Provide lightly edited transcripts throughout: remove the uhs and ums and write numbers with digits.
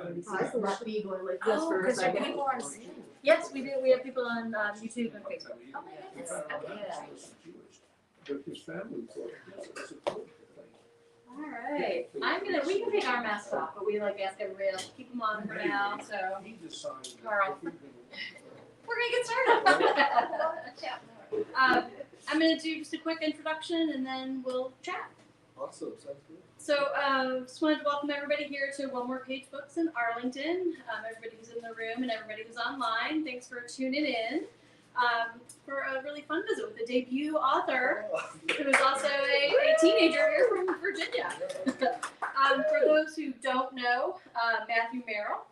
I left me going like this for a because second. people are on Zoom. Yes, we do. We have people on YouTube and Facebook. Oh my goodness. Okay. But his family thought, yeah, it's a good thing. All right. We can take our masks off, but we like ask everybody else to keep them on for now. So He decided. Carl. everything- we're gonna get started. I'm gonna do just a quick introduction and then we'll chat. Awesome, sounds good. So, just wanted to welcome everybody here to One More Page Books in Arlington. Everybody who's in the room and everybody who's online, thanks for tuning in for a really fun visit with the debut author, who is also a teenager here from Virginia. For those who don't know, Matthew Merril,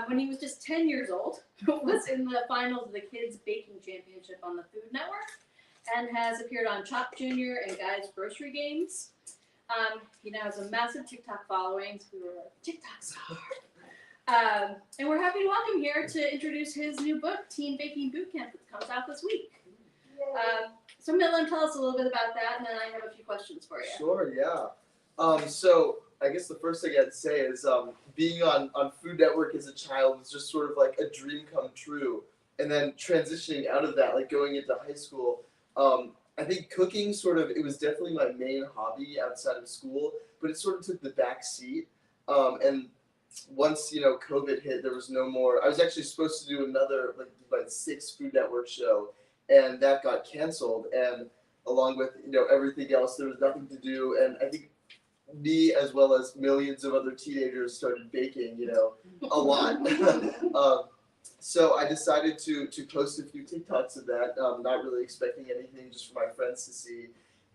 when he was just 10 years old, was in the finals of the Kids Baking Championship on the Food Network and has appeared on Chop Jr. and Guy's Grocery Games. He now has a massive TikTok following, so we were a TikTok star. And we're happy to welcome here to introduce his new book, Teen Baking Bootcamp, that comes out this week. So Midland, tell us a little bit about that, and then I have a few questions for you. Sure, yeah. So I guess the first thing I'd say is being on Food Network as a child was just sort of like a dream come true. And then transitioning out of that, like going into high school, I think cooking it was definitely my main hobby outside of school, but it sort of took the back seat. And once, COVID hit, there was no more. I was actually supposed to do another like 6 Food Network show, and that got canceled. And along with, everything else, there was nothing to do. And I think me, as well as millions of other teenagers, started baking, a lot. So I decided to post a few TikToks of that, not really expecting anything, just for my friends to see.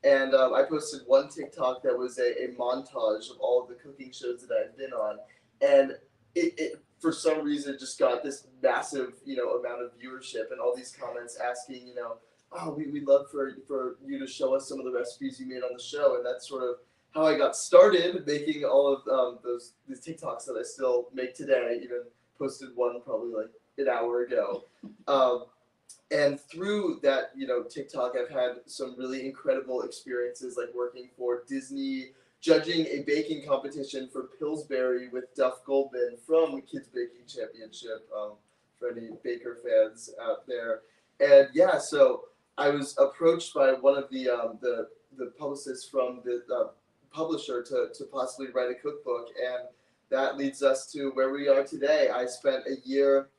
And I posted one TikTok that was a montage of all of the cooking shows that I've been on. And it for some reason just got this massive, amount of viewership and all these comments asking, oh, we'd love for you to show us some of the recipes you made on the show. And that's sort of how I got started making all of these TikToks that I still make today. Even posted one probably like an hour ago. And through that, TikTok, I've had some really incredible experiences, like working for Disney, judging a baking competition for Pillsbury with Duff Goldman from Kids Baking Championship, for any baker fans out there. And yeah, so I was approached by one of the publicists from the publisher to possibly write a cookbook, and that leads us to where we are today. I spent a year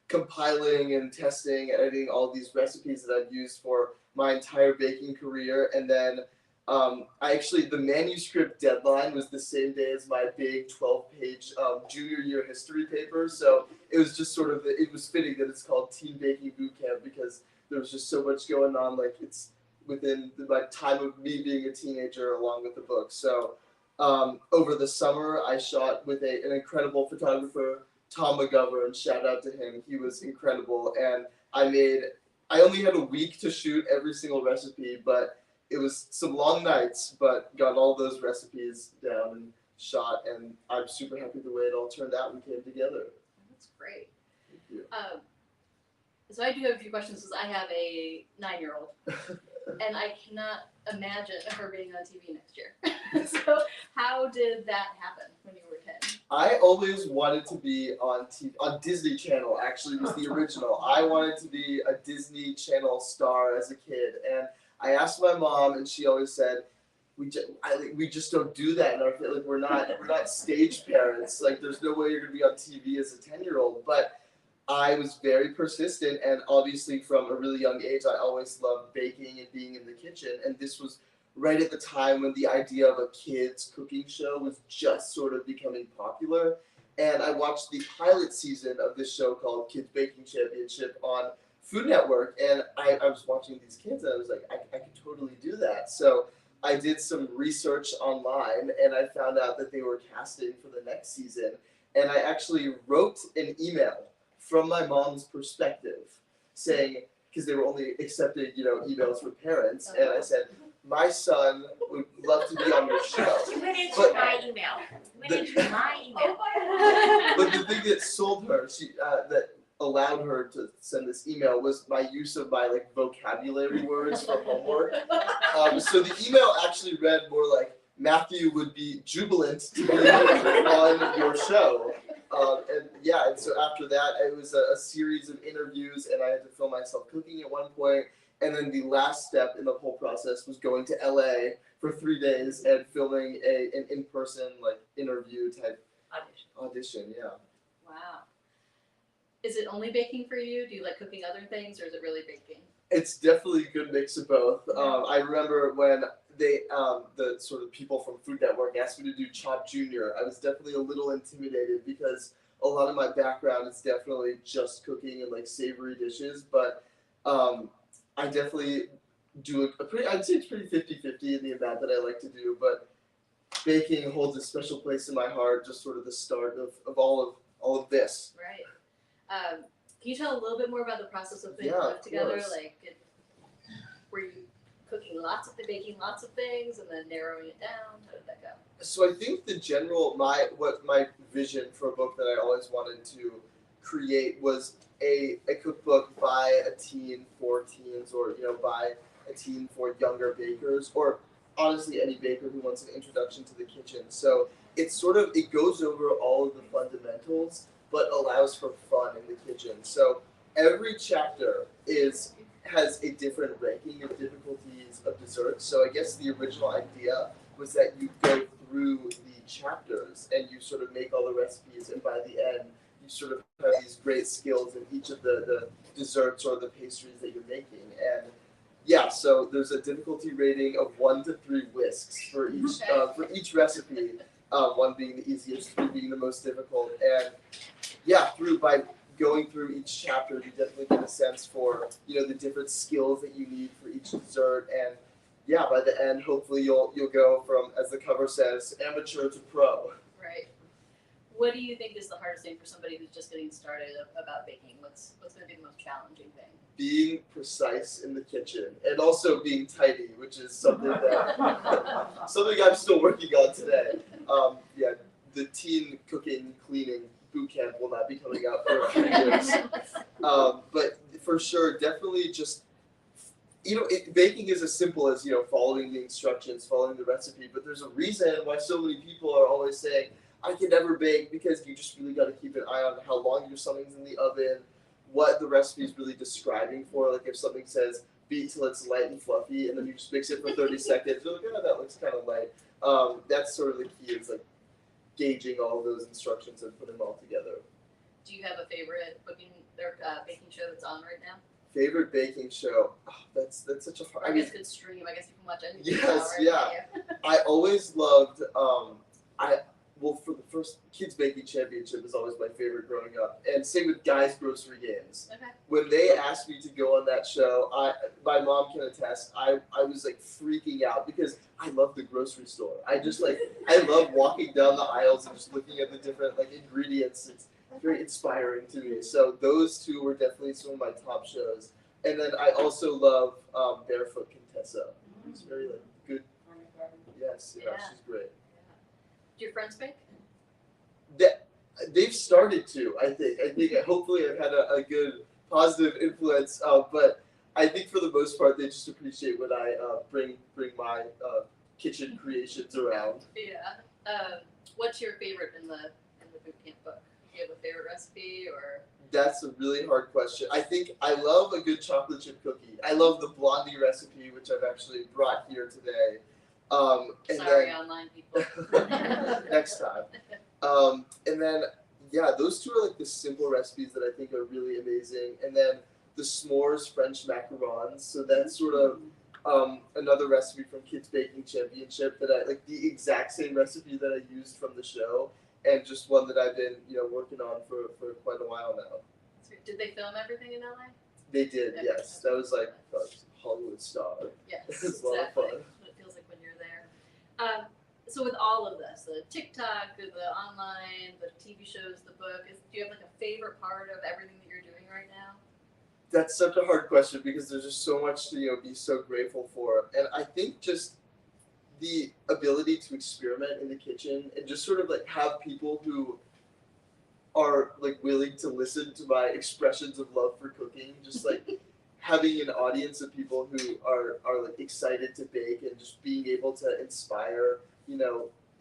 compiling and testing, editing all these recipes that I've used for my entire baking career, and then the manuscript deadline was the same day as my big 12-page junior year history paper, so it was just it was fitting that it's called Teen Baking Bootcamp, because there was just so much going on, like it's within the time of me being a teenager along with the book. So over the summer, I shot with an incredible photographer, Tom McGovern, shout out to him. He was incredible, and I only had a week to shoot every single recipe, but it was some long nights, but got all those recipes down and shot, and I'm super happy the way it all turned out and came together. That's great. Thank you. So I do have a few questions, because I have a 9-year-old, and I cannot imagine her being on TV next year. So how did that happen when you were 10? I always wanted to be on TV, on Disney Channel, actually was the original. I wanted to be a Disney Channel star as a kid, and I asked my mom, and she always said, we just don't do that in our family. Like, we're not stage parents. Like, there's no way you're gonna be on TV as a 10-year-old. But I was very persistent, and obviously from a really young age, I always loved baking and being in the kitchen. And this was right at the time when the idea of a kids cooking show was just sort of becoming popular. And I watched the pilot season of this show called Kids Baking Championship on Food Network, and I was watching these kids, and I was like, I could totally do that. So I did some research online, and I found out that they were casting for the next season. And I actually wrote an email from my mom's perspective saying, because they were only accepting, emails from parents, and I said, my son would love to be on your show. You went into my email. But the thing that sold her, that allowed her to send this email, was my use of my vocabulary words for homework. So the email actually read more like, Matthew would be jubilant to be on your show. And so after that, it was a series of interviews, and I had to film myself cooking at one point. And then the last step in the whole process was going to LA for 3 days and filming an in-person like interview type audition. Yeah. Wow. Is it only baking for you? Do you like cooking other things, or is it really baking? It's definitely a good mix of both. I remember when the sort of people from Food Network asked me to do Chop Junior, I was definitely a little intimidated because a lot of my background is definitely just cooking and like savory dishes, but I definitely do I'd say it's pretty 50-50 in the amount that I like to do, but baking holds a special place in my heart, just sort of the start of all of this. Right. Can you tell a little bit more about the process of putting Yeah, the book together? course. Were you baking lots of things, and then narrowing it down? How did that go? So I think the general my vision for a book that I always wanted to create was a cookbook by a teen for teens, or by a teen for younger bakers, or honestly any baker who wants an introduction to the kitchen. So it goes over all of the fundamentals, but allows for fun in the kitchen. So every chapter has a different ranking of difficulties of desserts. So I guess the original idea was that you go through the chapters and you sort of make all the recipes, and by the end you sort of have these great skills in each of the desserts or the pastries that you're making. And yeah, so there's a difficulty rating of 1 to 3 whisks for each recipe. 1 being the easiest, 3 being the most difficult, and yeah, by going through each chapter, you definitely get a sense for the different skills that you need for each dessert, and yeah, by the end, hopefully you'll go from, as the cover says, amateur to pro. Right. What do you think is the hardest thing for somebody who's just getting started about baking? What's going to be the most challenging thing? Being precise in the kitchen, and also being tidy, which is something I'm still working on today. Yeah, the teen cooking cleaning bootcamp will not be coming out for a few years. But for sure, definitely just, baking is as simple as, following the instructions, following the recipe, but there's a reason why so many people are always saying, I can never bake, because you just really got to keep an eye on how long your something's in the oven, what the recipe is really describing for. Like if something says beat till it's light and fluffy, and then you just mix it for 30 seconds, you're like, oh, that looks kind of light. That's sort of the key, is like gauging all of those instructions and putting them all together. Do you have a favorite baking show that's on right now? Favorite baking show? Oh, that's such a hard. I guess good stream. I guess you can watch anything. Yes, now, right? yeah. I always loved. For the first Kids Baking Championship was always my favorite growing up, and same with Guys Grocery Games. Okay. When they asked me to go on that show, my mom can attest, I was like freaking out, because I love the grocery store. I love walking down the aisles and just looking at the different ingredients. It's very inspiring to me. So those two were definitely some of my top shows. And then I also love Barefoot Contessa. It's very good. Yes, yeah, she's great. Do your friends bake? They've started to, I think. Hopefully I've had a good positive influence, but I think for the most part they just appreciate when I bring my kitchen creations around. Yeah. What's your favorite in the bootcamp book? Do you have a favorite recipe, or? That's a really hard question. I think I love a good chocolate chip cookie. I love the Blondie recipe, which I've actually brought here today. Sorry, online people. Next time. And then, yeah, those two are the simple recipes that I think are really amazing. And then the s'mores French macarons. So that's sort of another recipe from Kids Baking Championship that I the exact same recipe that I used from the show, and just one that I've been working on for quite a while now. Did they film everything in LA? They did, yes. That was a Hollywood star. Yes, It was a lot of fun. What it feels like when you're there. So with all of this, the TikTok, the online, the TV shows, the book, do you have a favorite part of everything that you're doing right now? That's such a hard question, because there's just so much to be so grateful for. And I think just the ability to experiment in the kitchen, and just sort of have people who are willing to listen to my expressions of love for cooking, just having an audience of people who are excited to bake, and just being able to inspire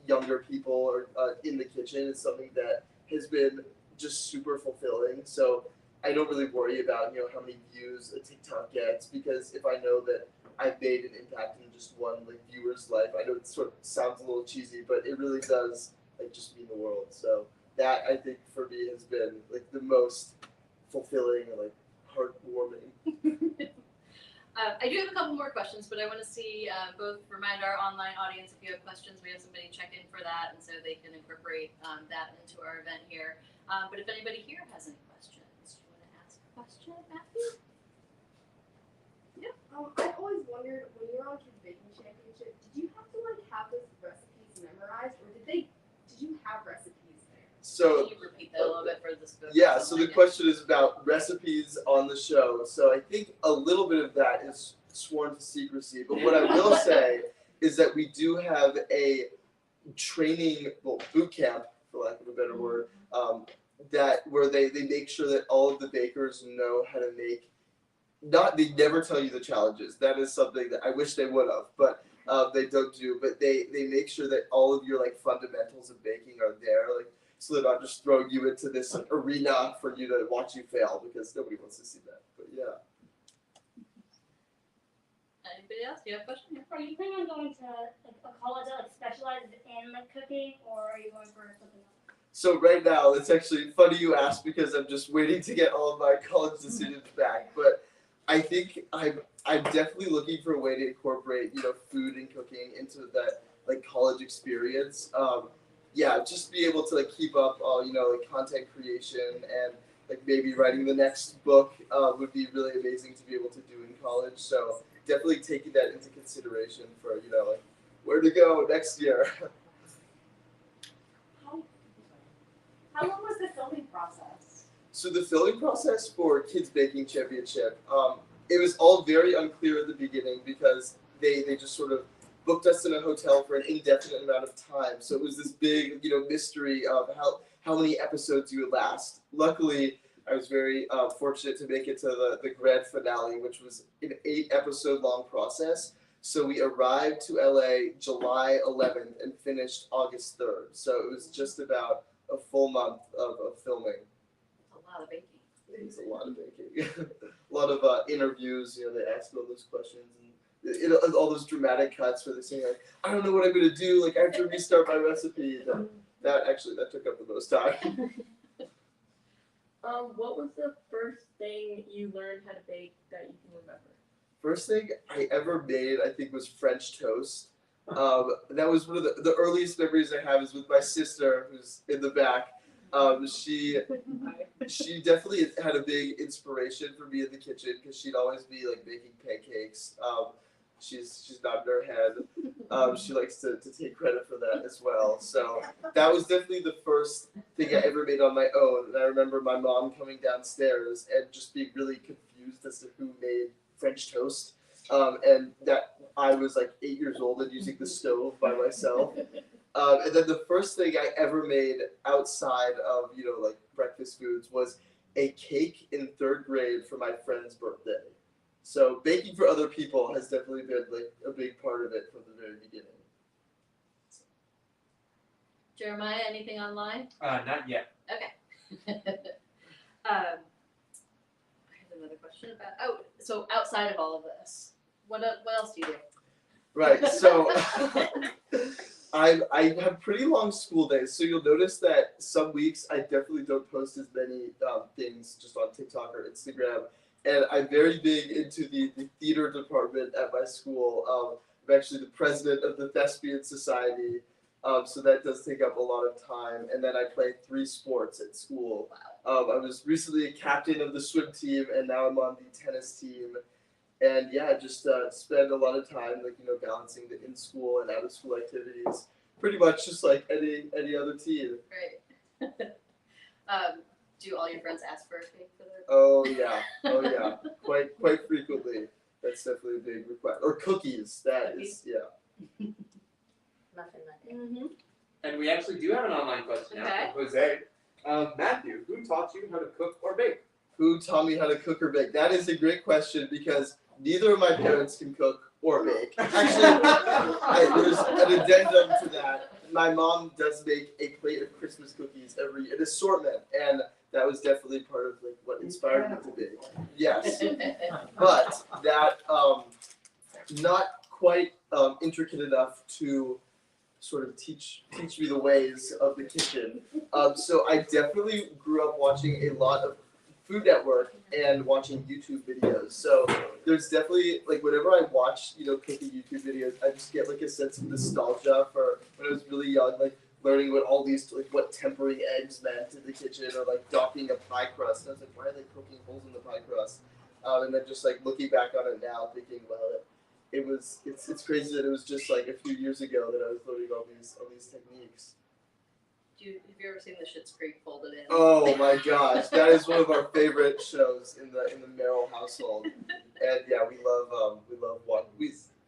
younger people or in the kitchen is something that has been just super fulfilling. So I don't really worry about, how many views a TikTok gets, because if I know that I've made an impact in just one like viewer's life, I know it sort of sounds a little cheesy, but it really does like just mean the world. So that, I think, for me has been like the most fulfilling and like heartwarming. I do have a couple more questions, but I want to see both remind our online audience if you have questions. We have somebody check in for that, and so they can incorporate that into our event here. But if anybody here has any questions, do you want to ask a question, Matthew? I've always wondered, when you were on Kids Baking Championship, did you have to like have those recipes memorized, or did you have recipes there? So Can you repeat that a little bit for this? yeah, so the question is about recipes on the show. So I think a little bit of that is sworn to secrecy, but what I will say is that we do have a training, boot camp, for lack of a better word, that where they make sure that all of the bakers know how to make. They never tell you the challenges. That is something that I wish they would have, but they don't do. But they make sure that all of your like fundamentals of baking are there, like, so they're not just throwing you into this arena for you to watch you fail, because nobody wants to see that. But yeah. Anybody else? Do you have a question? Are you planning on going to a college that like specializes in like cooking, or are you going for something else? So right now, it's actually funny you asked, because I'm just waiting to get all of my college decisions back. But I think I'm definitely looking for a way to incorporate, food and cooking into that like college experience. Yeah, just be able to like keep up all, like content creation, and like maybe writing the next book would be really amazing to be able to do in college. So definitely taking that into consideration for, like where to go next year. How long was the filming process? So the filming process for Kids Baking Championship, it was all very unclear at the beginning, because they just sort of booked us in a hotel for an indefinite amount of time. So it was this big, mystery of how many episodes you would last. Luckily, I was very fortunate to make it to the grand finale, which was an 8-episode long process. So we arrived to LA July 11th and finished August 3rd. So it was just about a full month of filming. That's a lot of baking. It was a lot of baking. A lot of interviews, they asked all those questions, and all those dramatic cuts where they say like, I don't know what I'm gonna do, like I have to restart my recipe. That took up the most time. What was the first thing you learned how to bake that you can remember? First thing I ever made, I think, was French toast. That was one of the earliest memories I have is with my sister, who's in the back. She definitely had a big inspiration for me in the kitchen, because she'd always be like making pancakes. She's nodding her head. She likes to take credit for that as well. So that was definitely the first thing I ever made on my own. And I remember my mom coming downstairs and just being really confused as to who made French toast. And that I was like 8 years old and using the stove by myself. And then the first thing I ever made outside of, like breakfast foods was a cake in 3rd grade for my friend's birthday. So baking for other people has definitely been like a big part of it from the very beginning. Jeremiah, anything online? Not yet. Okay. I have another question about. So outside of all of this, what else do you do? Right. So I have pretty long school days, so you'll notice that some weeks I definitely don't post as many things just on TikTok or Instagram. And I'm very big into the theater department at my school. I'm actually the president of the Thespian Society, so that does take up a lot of time. And then I play 3 sports at school. Wow. I was recently a captain of the swim team, and now I'm on the tennis team. And yeah, just spend a lot of time, like, balancing the in-school and out-of-school activities. Pretty much just like any other teen. Right. Do all your friends ask for a cake for their? Oh yeah, quite frequently. That's definitely a big request. Or cookies. That is, yeah. Muffin Monday. Mm-hmm. And we actually do have an online question now Okay. from Jose. Matthew, who taught you how to cook or bake? Who taught me how to cook or bake? That is a great question, because neither of my parents can cook or bake. Actually, there's an addendum to that. my mom does make a plate of Christmas cookies an assortment, and that was definitely part of like what inspired me to bake. Yes, but that not quite intricate enough to sort of teach me the ways of the kitchen. So I definitely grew up watching a lot of Food Network and watching YouTube videos. So there's definitely like whenever I watch cooking YouTube videos, I just get like a sense of nostalgia for when I was really young, like learning what all these like what tempering eggs meant in the kitchen or like docking a pie crust. And I was like, why are they poking holes in the pie crust? And then just like looking back on it now, thinking, well, it's crazy that it was just like a few years ago that I was learning all these techniques. Have you ever seen the Schitt's Creek folded in? Oh my gosh, that is one of our favorite shows in the Merril household, and yeah, we love one.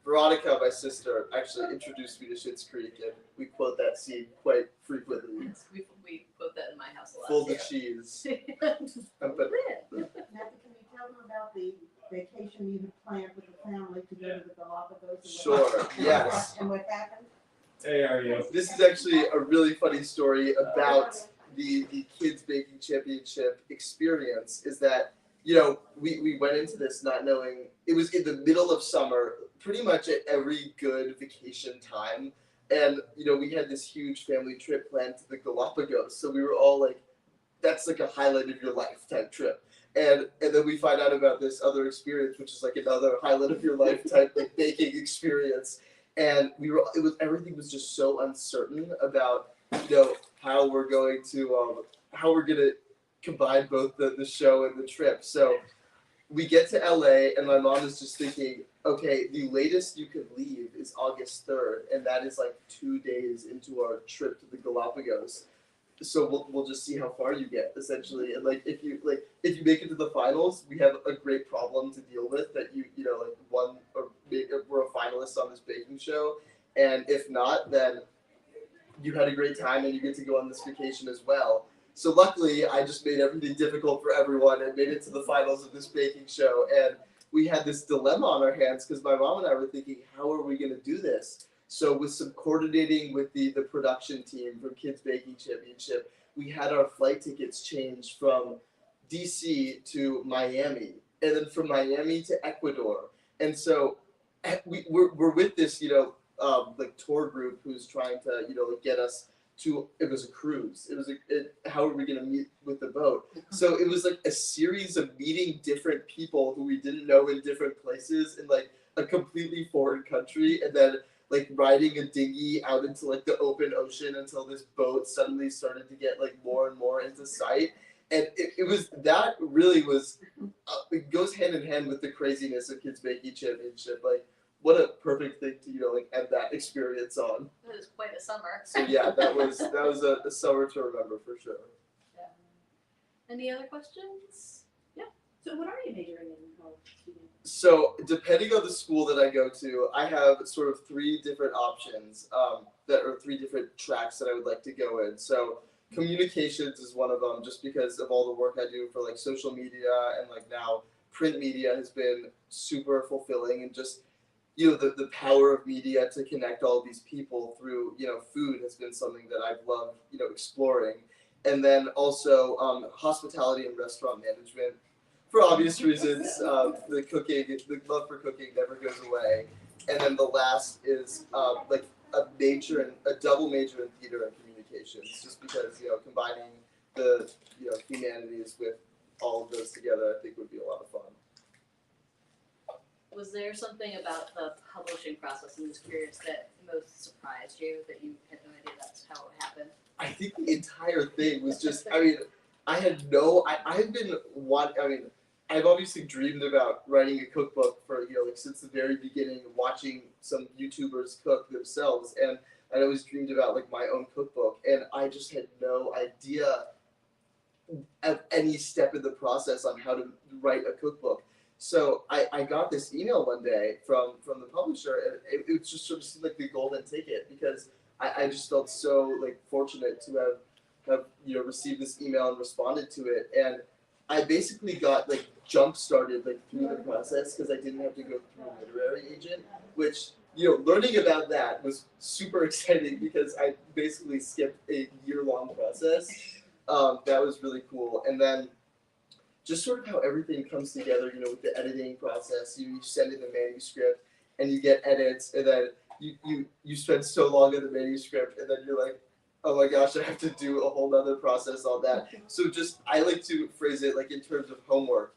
Veronica, my sister, actually introduced me to Schitt's Creek, and we quote that scene quite frequently. We quote that in my house a lot. Fold the cheese. But Matthew, can you tell them about the vacation you had planned with the family to go to the Galapagos? sure, yes. And what happened? Hey, how are you? This is actually a really funny story about the Kids Baking Championship experience. Is that we went into this not knowing it was in the middle of summer, pretty much at every good vacation time, and we had this huge family trip planned to the Galapagos. So we were all like, that's like a highlight of your life type trip. And then we find out about this other experience, which is like another highlight of your life type like baking experience. And everything was just so uncertain about how we're going to combine both the show and the trip. So we get to LA, and my mom is just thinking, okay, the latest you could leave is August 3rd, and that is like 2 days into our trip to the Galapagos. So we'll just see how far you get, essentially. And like if you make it to the finals, we have a great problem to deal with that you won or we're a finalist on this baking show, and if not, then you had a great time and you get to go on this vacation as well. So luckily, I just made everything difficult for everyone and made it to the finals of this baking show. And we had this dilemma on our hands because my mom and I were thinking, how are we going to do this? So with some coordinating with the production team from Kids Baking Championship, we had our flight tickets changed from DC to Miami, and then from Miami to Ecuador. And so we're with this, like tour group who's trying to, get us to. It was a cruise. It was how are we going to meet with the boat? So it was like a series of meeting different people who we didn't know in different places in like a completely foreign country, and then like riding a dinghy out into like the open ocean until this boat suddenly started to get like more and more into sight. And it was that really was it goes hand in hand with the craziness of Kids Baking Championship. Like what a perfect thing to like end that experience on. It was quite a summer. So yeah, that was a summer to remember for sure. Yeah. Any other questions? So what are you majoring in college? So depending on the school that I go to, I have sort of 3 different options that are 3 different tracks that I would like to go in. So communications is one of them, just because of all the work I do for like social media and like now print media has been super fulfilling, and just the power of media to connect all these people through food has been something that I've loved exploring. And then also hospitality and restaurant management. For obvious reasons, the love for cooking never goes away. And then the last is like a double major in theater and communications, just because combining the humanities with all of those together, I think would be a lot of fun. Was there something about the publishing process in this experience that most surprised you, that you had no idea that's how it happened? I think the entire thing was just. I've obviously dreamed about writing a cookbook for since the very beginning, watching some YouTubers cook themselves, and I'd always dreamed about like my own cookbook, and I just had no idea at any step in the process on how to write a cookbook. So I got this email one day from the publisher, and it just sort of seemed like the golden ticket, because I just felt so like fortunate to have received this email and responded to it. And I basically got like jump started like through the process because I didn't have to go through a literary agent, which learning about that was super exciting because I basically skipped a year-long process. That was really cool. And then just sort of how everything comes together, with the editing process. You send in the manuscript and you get edits, and then you spend so long in the manuscript, and then you're like, oh my gosh, I have to do a whole nother process on that. So I like to phrase it like in terms of homework.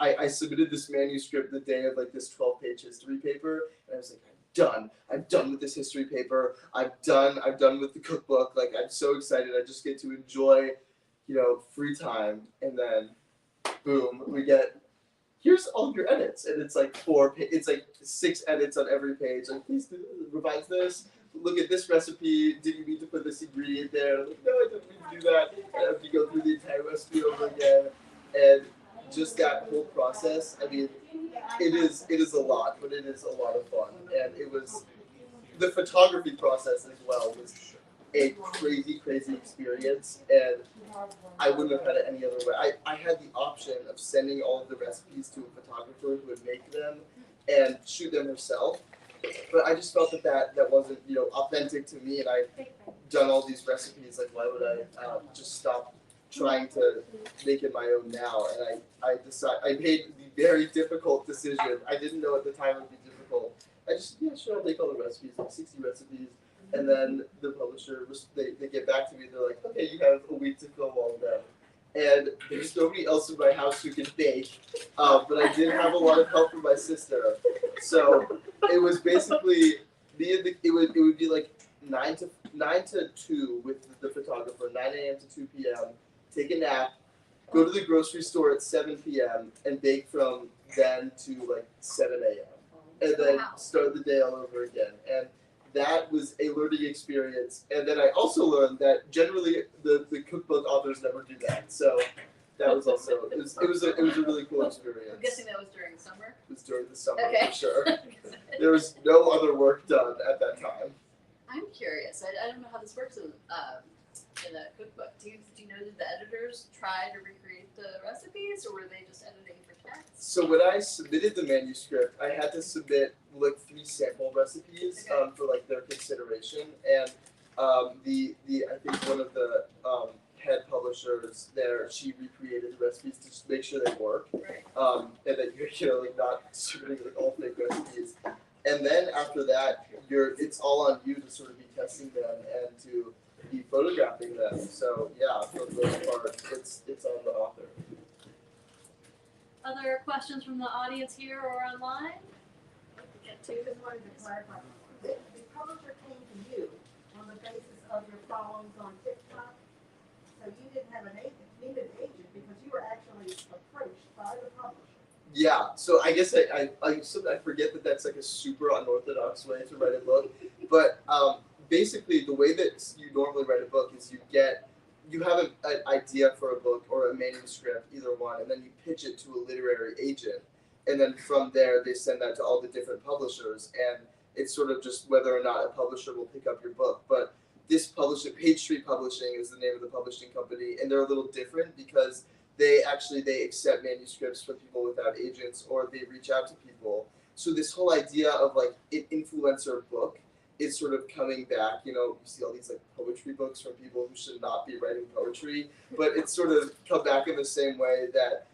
I submitted this manuscript the day of like this 12-page history paper, and I was like, I'm done with this history paper. I'm done with the cookbook. Like, I'm so excited. I just get to enjoy, free time. And then, boom, we get, here's all your edits. And it's like it's like 6 edits on every page. Like, please revise this. Look at this recipe. Did you need to put this ingredient there? Like, no, I didn't mean to do that. I have to go through the entire recipe over again. And just that whole process, I mean, it is a lot, but it is a lot of fun. And it was, the photography process as well was a crazy experience, and I wouldn't have had it any other way. I had the option of sending all of the recipes to a photographer who would make them and shoot them herself, but I just felt that wasn't, authentic to me, and I've done all these recipes, like why would I just stop trying to make it my own now? And I made the very difficult decision. I didn't know at the time it would be difficult. I just, sure, I'll make all the recipes, like 60 recipes. And then the publisher, they get back to me, they're like, okay, you have a week to film all of them. And there's nobody else in my house who can bake, but I did have a lot of help from my sister. So it was basically, it would be like 9 to 2 with the photographer, 9 a.m. to 2 p.m., take a nap, go to the grocery store at 7 p.m., and bake from then to like 7 a.m. And then start the day all over again. And that was a learning experience. And then I also learned that generally the cookbook authors never do that. So that was also, it was a really cool experience. I'm guessing that was during summer. It was during the summer, Okay. for sure. There was no other work done at that time. I'm curious. I don't know how this works in a cookbook. Do you know, did the editors try to recreate the recipes, or were they just editing for text? So when I submitted the manuscript, I had to submit like 3 sample recipes for like their consideration, and the I think one of the head publishers there, she recreated the recipes to just make sure they work, Right. and that you're like not submitting like all fake recipes. And then after that, it's all on you to sort of be testing them and to be photographing them. So yeah, for the most part, it's on the author. Other questions from the audience here or online? Just wanted to clarify, the publisher came to you on the basis of your followings on TikTok, so you didn't have an agent, you needed an agent because you were actually approached by the publisher. Yeah, so I guess I forget that that's like a super unorthodox way to write a book, but basically the way that you normally write a book is you have an idea for a book or a manuscript, either one, and then you pitch it to a literary agent, and then from there they send that to all the different publishers, and it's sort of just whether or not a publisher will pick up your book. But this publisher, Page Street Publishing is the name of the publishing company, and they're a little different because they accept manuscripts from people without agents, or they reach out to people. So this whole idea of like an influencer book is sort of coming back. You see all these like poetry books from people who should not be writing poetry, but it's sort of come back in the same way that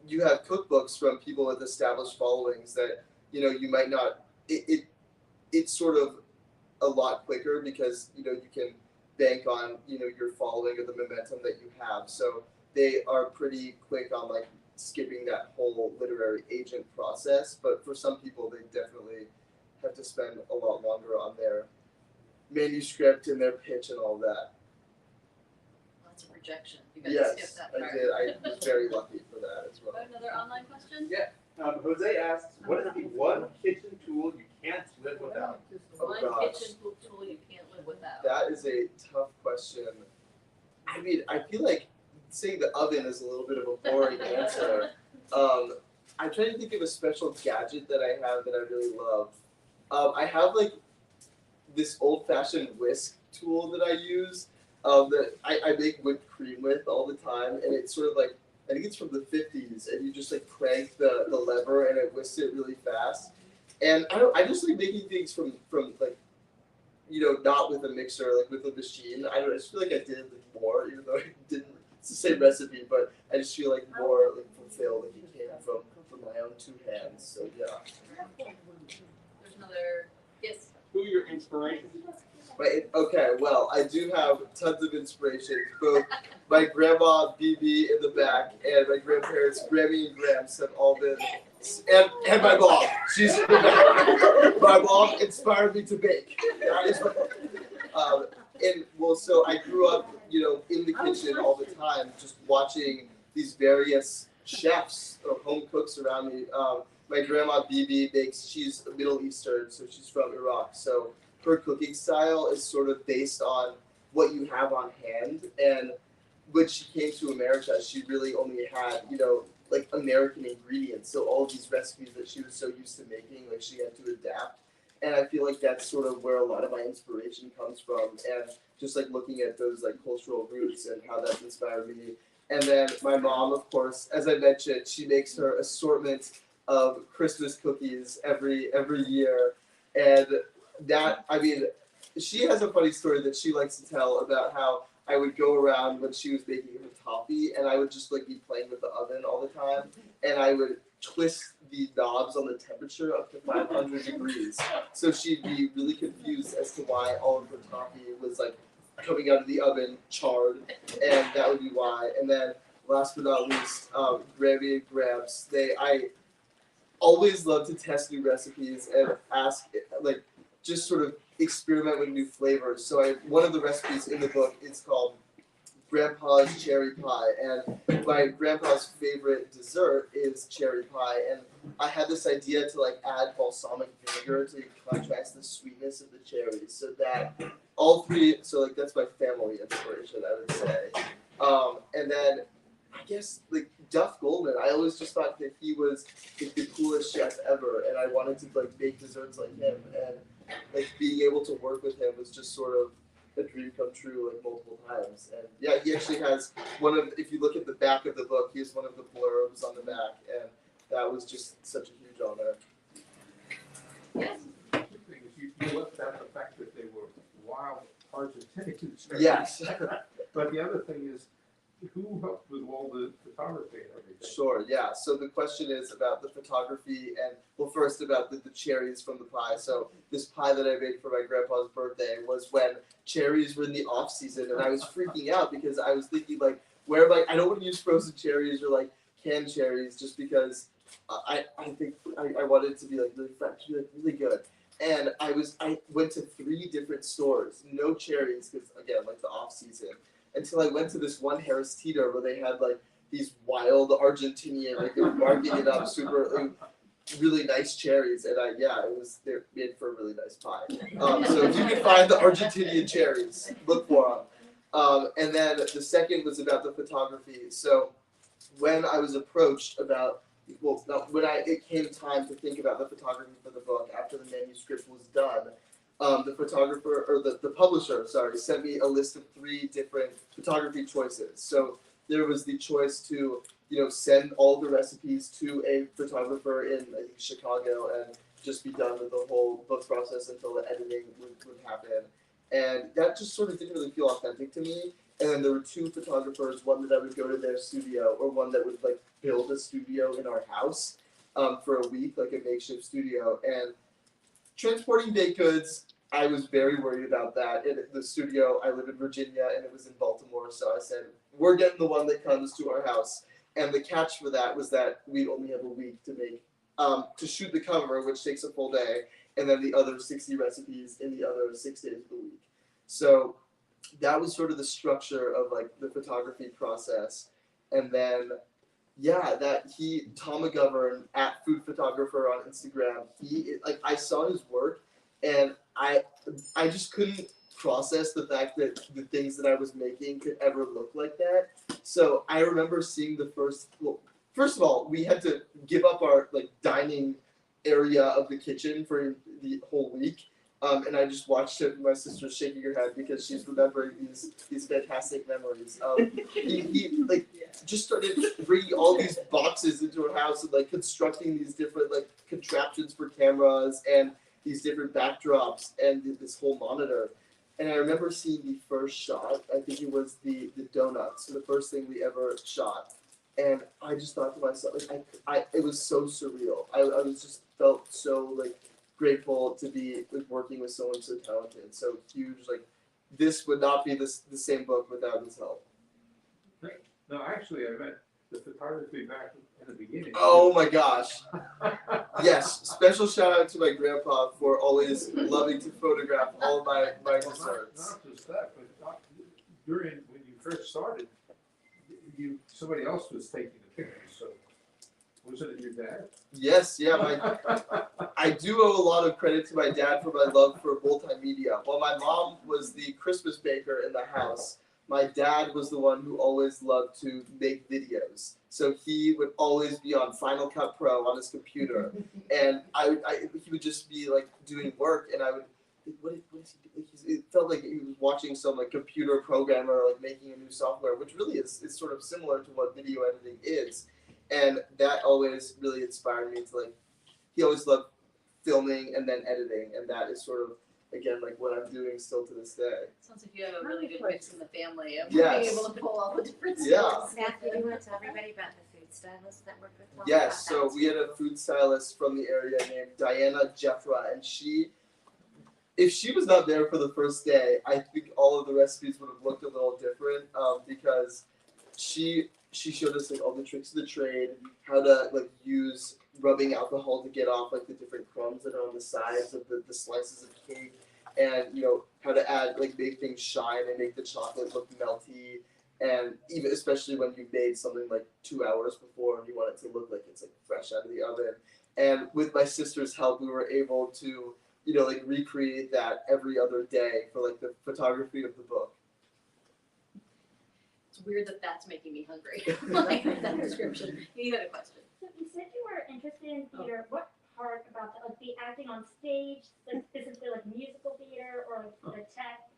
you have cookbooks from people with established followings that you might not. It's sort of a lot quicker because you can bank on your following or the momentum that you have. So they are pretty quick on like skipping that whole literary agent process, but for some people they definitely have to spend a lot longer on their manuscript and their pitch and all that. Lots of rejection. You guys Yes, skipped that I part. did. I was very lucky for that as well. Another online question? Yeah. Jose asks, what is the one kitchen tool you can't live without? Oh, One gosh. kitchen tool you can't live without. That is a tough question. I mean, I feel like saying the oven is a little bit of a boring answer. I'm trying to think of a special gadget that I have that I really love. I have like this old-fashioned whisk tool that I use that I make whipped cream with all the time, and it's sort of like, I think it's from the 50s, and you just like crank the lever and it whisks it really fast. And I just like making things from like, not with a mixer, like with a machine. I just feel like I did like more, even though I didn't. It's the same recipe, but I just feel like more like fulfilled, like it came from my own two hands. So yeah. There's another. Yes. Who are your inspirations? Right. Okay. Well, I do have tons of inspiration. Both my grandma BB in the back and my grandparents Grammy and Gramps have all been, and my mom. She's in the back. My mom inspired me to bake. That is so I grew up, in the kitchen all the time, just watching these various chefs or home cooks around me. My grandma BB bakes. She's Middle Eastern, so she's from Iraq. So her cooking style is sort of based on what you have on hand. And when she came to America, she really only had, like American ingredients. So all of these recipes that she was so used to making, like she had to adapt. And I feel like that's sort of where a lot of my inspiration comes from. And just like looking at those like cultural roots and how that's inspired me. And then my mom, of course, as I mentioned, she makes her assortment of Christmas cookies every year. And that, she has a funny story that she likes to tell about how I would go around when she was baking her toffee and I would just like be playing with the oven all the time and I would twist the knobs on the temperature up to 500 degrees. So she'd be really confused as to why all of her toffee was like coming out of the oven charred, and that would be why. And then last but not least, Grammy and Gramps, I always love to test new recipes and ask, like, just sort of experiment with new flavors. So one of the recipes in the book is called Grandpa's Cherry Pie, and my grandpa's favorite dessert is cherry pie, and I had this idea to like add balsamic vinegar to contrast the sweetness of the cherries, so that all three, so like that's my family inspiration, I would say. And then I guess like Duff Goldman, I always just thought that he was like the coolest chef ever, and I wanted to like make desserts like him, and like being able to work with him was just sort of a dream come true like multiple times. And yeah, he actually has if you look at the back of the book, he has one of the blurbs on the back, and that was just such a huge honor. Yes. The thing is, you left out the fact that they were wild Argentinians. Yes. But the other thing is, who helped with all the photography and everything? Sure, yeah. So the question is about the photography and, well, first about the cherries from the pie. So this pie that I made for my grandpa's birthday was when cherries were in the off season, and I was freaking out because I was thinking like, I don't want to use frozen cherries or like canned cherries just because I think I wanted it to be like really fresh, like really good. And I went to 3 different stores, no cherries because again like the off season. Until I went to this one Harris Teeter where they had like these wild Argentinian, like they were marking it up super, like, really nice cherries, and they're made for a really nice pie. So if you can find the Argentinian cherries, look for them. And then the second was about the photography. So when I was approached it came time to think about the photography for the book after the manuscript was done. The photographer or the publisher, sent me a list of 3 different photography choices. So there was the choice to, send all the recipes to a photographer in I think Chicago and just be done with the whole book process until the editing would happen. And that just sort of didn't really feel authentic to me. And then there were 2 photographers, one that I would go to their studio, or one that would like build a studio in our house for a week, like a makeshift studio. And transporting baked goods, I was very worried about that. In the studio, I live in Virginia and it was in Baltimore, so I said, we're getting the one that comes to our house. And the catch for that was that we'd only have a week to make, to shoot the cover, which takes a full day, and then the other 60 recipes in the other 6 days of the week. So that was sort of the structure of like the photography process. And then, Tom McGovern at Food Photographer on Instagram, I saw his work and I just couldn't process the fact that the things that I was making could ever look like that. So I remember seeing first of all, we had to give up our like dining area of the kitchen for the whole week. And I just watched it. My sister's shaking her head because she's remembering these fantastic memories. He like just started bringing all these boxes into her house and like constructing these different like contraptions for cameras and these different backdrops and this whole monitor. And I remember seeing the first shot. I think it was the donuts, the first thing we ever shot. And I just thought to myself, like, it was so surreal. I was just felt so like grateful to be like working with someone so talented, so huge. Like, this would not be the same book without his help. No, actually, I meant the photography back in the beginning. Oh my gosh. Yes, special shout out to my grandpa for always loving to photograph all of my Well, desserts. not just that, but during when you first started, somebody else was taking the pictures. So wasn't it your dad? Yes, yeah, I do owe a lot of credit to my dad for my love for multimedia. While my mom was the Christmas baker in the house, my dad was the one who always loved to make videos. So he would always be on Final Cut Pro on his computer, and he would just be like doing work, and I would, what is he doing? It felt like he was watching some like computer programmer like making a new software, which really is sort of similar to what video editing is, and that always really inspired me to like. He always loved filming and then editing, and that is sort of again like what I'm doing still to this day. Sounds like you have a really good mix in the family of Yes. being able to pull all the different skills. Yeah. Matthew, do you want to tell everybody about the food stylist that worked with Mom? Yes, so we had a food stylist from the area named Diana Jeffra, and if she was not there for the first day, I think all of the recipes would have looked a little different, because she showed us like all the tricks of the trade, how to like use rubbing alcohol to get off like the different crumbs that are on the sides of the slices of cake, and how to add like make things shine and make the chocolate look melty, and even especially when you made something like 2 hours before and you want it to look like it's like fresh out of the oven. And with my sister's help, we were able to like recreate that every other day for like the photography of the book. It's weird that that's making me hungry. Like that description. You had a question. So you said you were interested in theater. What part about that, like the acting on stage, like specifically like musical theater or like the tech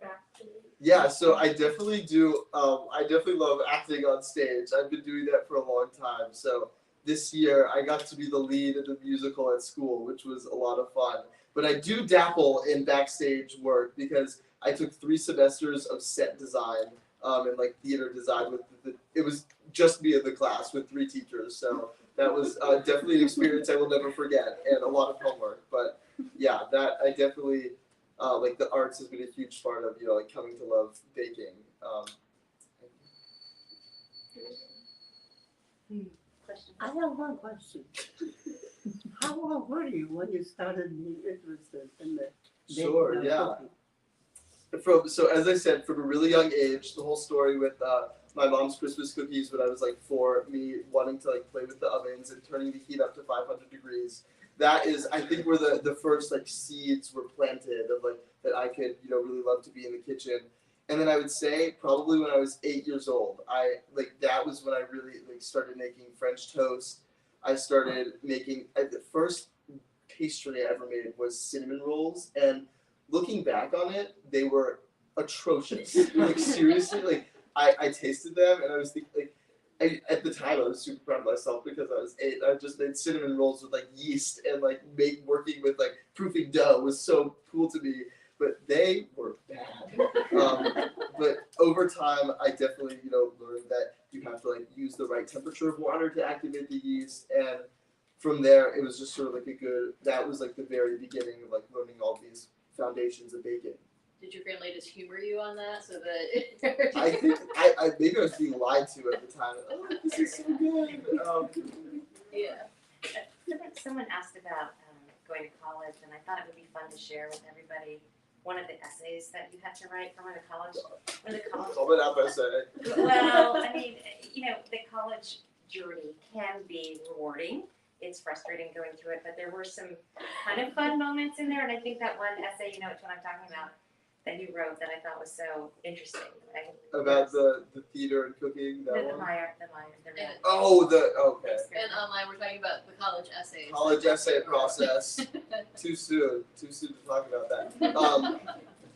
backstage? Yeah, so I definitely do. I definitely love acting on stage. I've been doing that for a long time. So this year I got to be the lead in the musical at school, which was a lot of fun. But I do dabble in backstage work because I took 3 semesters of set design and like theater design with it was just me in the class with 3 teachers. So that was definitely an experience I will never forget, and a lot of homework. But yeah, that I definitely like the arts has been a huge part of like coming to love baking. Question. I have one question. How old were you when you started being interested in the Sure, baking and yeah. cooking? So as I said, from a really young age, the whole story with my mom's Christmas cookies when I was like 4, me wanting to like play with the ovens and turning the heat up to 500 degrees. That is, I think, where the first like seeds were planted of like that I could really love to be in the kitchen. And then I would say probably when I was 8 years old, that was when I really like started making French toast. I started making the first pastry I ever made was cinnamon rolls, and looking back on it, they were atrocious. Like seriously, like I tasted them and I was thinking like at the time I was super proud of myself because I was 8. I just made cinnamon rolls with like yeast and like working with like proofing dough was so cool to me, but they were bad. But over time, I definitely learned that you have to like use the right temperature of water to activate the yeast, and from there it was just sort of like that was like the very beginning of like learning all these foundations of baking. Did your family just humor you on that so that? I think I maybe I was being lied to at the time. Oh, this is so good. Yeah. Someone asked about going to college, and I thought it would be fun to share with everybody one of the essays that you had to write for the college. Comment out by saying. Well, I mean, the college journey can be rewarding. It's frustrating going through it, but there were some kind of fun moments in there, and I think that one essay, you know which one I'm talking about, that you wrote that I thought was so interesting. About the theater and cooking, that the one? Meyer. And, Oh, okay. and online, we're talking about the college essays. College essay process. Too soon to talk about that.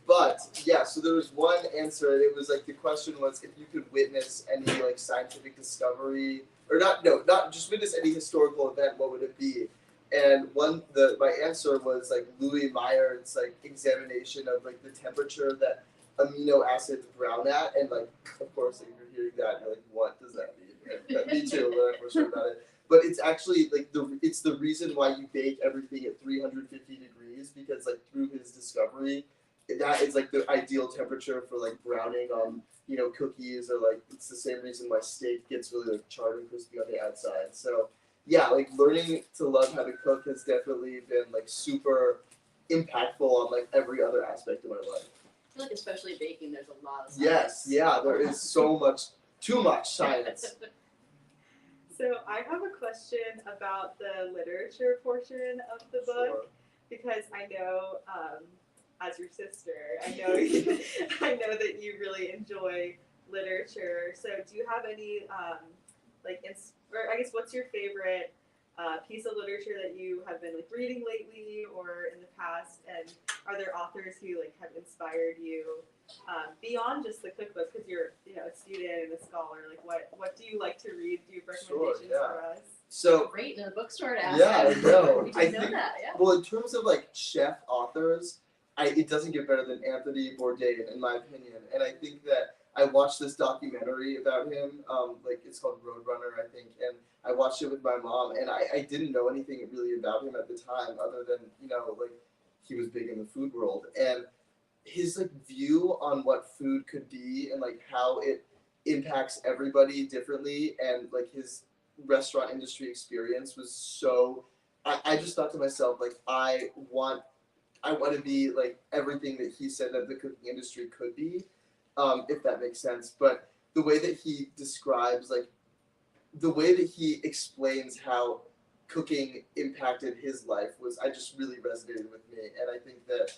But yeah, so there was one answer, and it was like the question was if you could witness any like scientific discovery, or not just witness any historical event, what would it be? And my answer was like Louis Meyer's like examination of like the temperature that amino acids brown at, and like of course like, if you're hearing that, you're like, what does that mean? And me too when I first heard about it. But it's actually like it's the reason why you bake everything at 350 degrees, because like through his discovery, that is like the ideal temperature for like browning on cookies, or like it's the same reason why steak gets really like charred and crispy on the outside. So yeah, like learning to love how to cook has definitely been like super impactful on like every other aspect of my life. I feel like especially baking, there's a lot of science. Yes, yeah, there is too much science. So I have a question about the literature portion of the book, Sure. because I know, as your sister, I know that you really enjoy literature. So do you have any or I guess what's your favorite piece of literature that you have been like reading lately or in the past, and are there authors who like have inspired you beyond just the cookbook, because you're a student and a scholar? Like what do you like to read? Do you have recommendations for us? So Great in a bookstore to ask. yeah, I know. We didn't know that. Yeah. Well, in terms of like chef authors, it doesn't get better than Anthony Bourdain in my opinion, and I think that I watched this documentary about him, like it's called Roadrunner, I think, and I watched it with my mom, and I didn't know anything really about him at the time, other than like he was big in the food world, and his like view on what food could be and like how it impacts everybody differently, and like his restaurant industry experience was so. I just thought to myself, like I want to be like everything that he said that the cooking industry could be. If that makes sense. But the way that he describes, like, the way that he explains how cooking impacted his life I just really resonated with me. And I think that,